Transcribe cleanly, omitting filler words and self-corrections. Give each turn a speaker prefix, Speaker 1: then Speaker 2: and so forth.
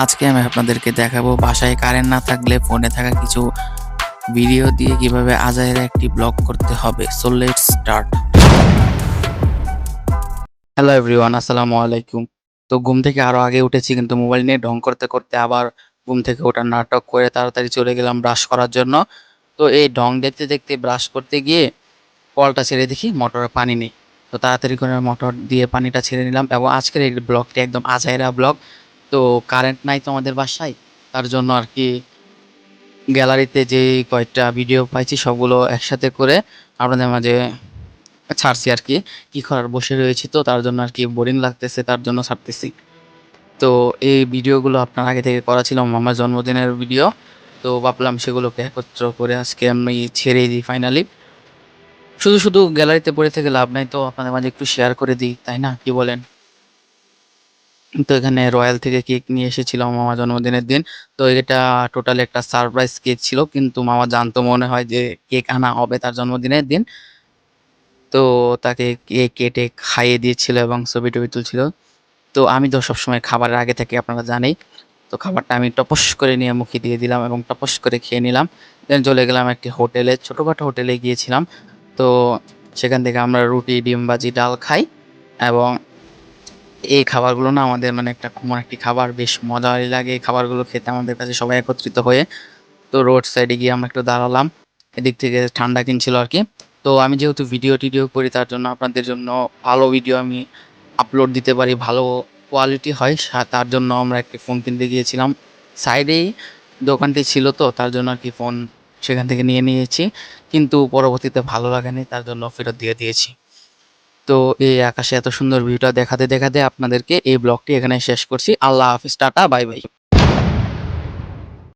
Speaker 1: আজকে আমি আপনাদেরকে দেখাবো বাসায় কারেন্ট না থাকলে ফোনে থাকা কিছু ভিডিও দিয়ে কিভাবে আজাইরা একটি ব্লগ করতে হবে। So let's start. Hello everyone, আসসালামু আলাইকুম। তো ঘুম থেকে আরো আগে উঠেছি, কিন্তু মোবাইল নিয়ে ঢং করতে করতে আবার ঘুম থেকে ওঠার নাটক করে তাড়াতাড়ি চলে গেলাম ব্রাশ করার জন্য। তো এই ঢং দেখতে দেখতে ব্রাশ করতে গিয়ে কলটা ছেড়ে দেখি মোটরে পানি নেই। তো তাড়াতাড়ি করে মোটর দিয়ে পানিটা ছেড়ে নিলাম, এবং আজকের এই ব্লগটি একদম আজাইরা ব্লগ। তো কারেন্ট নাই তো আমাদের বাসায়, তার জন্য আর কি গ্যালারিতে যে কয়েকটা ভিডিও পাইছি সবগুলো একসাথে করে আপনাদের মাঝে ছাড়ছি আর কি। কি করার, বসে রয়েছি তো তার জন্য আর কি বোরিং লাগতেছে, তার জন্য ছাড়তেছি। তো এই ভিডিওগুলো আপনার আগে থেকে করা ছিল মামার জন্মদিনের ভিডিও। তো ভাবলাম সেগুলোকে একত্র করে আজকে আমি ছেড়েই দিই ফাইনালি। শুধু শুধু গ্যালারিতে পড়ে থেকে লাভ নাই, তো আপনাদের মাঝে একটু শেয়ার করে দিই, তাই না, কি বলেন? তো এখানে রয়্যাল থেকে কেক নিয়ে এসেছিলাম মামার জন্মদিনের দিন। তো এটা টোটালি একটা সারপ্রাইজ কেক ছিল, কিন্তু মামা জানতো মনে হয় যে কেক আনা হবে তার জন্মদিনের দিন। তো তাকে কেক কেটে খাইয়ে দিয়েছিল এবং ছবি-টবি তুলছিল। তো আমি তো সবসময় খাবারের আগে থাকি, আপনারা জানেই। তো খাবারটা আমি টপস করে নিয়ে মুখে দিয়ে দিলাম এবং টপস করে খেয়ে নিলাম। দেন চলে গেলাম একটি হোটেলে, ছোটখাটো হোটেলে গিয়েছিলাম। তো সেখান থেকে আমরা রুটি, ডিম ভাজি, ডাল খাই। এবং এই খাবারগুলো না আমাদের মানে একটা কমন একটি খাবার, বেশ মজাই লাগে এই খাবারগুলো খেতে আমাদের কাছে, সবাই একত্রিত হয়ে। তো রোড সাইডে গিয়ে আমরা একটু দাঁড়ালাম, এদিক থেকে ঠান্ডা কিনছিল আর কি। তো আমি যেহেতু ভিডিও টিডিও করি, তার জন্য আপনাদের জন্য ভালো ভিডিও আমি আপলোড দিতে পারি, ভালো কোয়ালিটি হয়, তার জন্য আমরা একটি ফোন কিনতে গিয়েছিলাম। সাইডেই দোকানটি ছিল, তো তার জন্য আর কি ফোন সেখান থেকে নিয়ে নিয়েছি। কিন্তু পরবর্তীতে ভালো লাগেনি, তার জন্য ফেরত দিয়ে দিয়েছি। তো এই আকাশে এত সুন্দর ভিউটা দেখাতে দেখাতে আপনাদেরকে এই ব্লগটি এখানে শেষ করছি। আল্লাহ হাফিজ, টাটা, বাই বাই।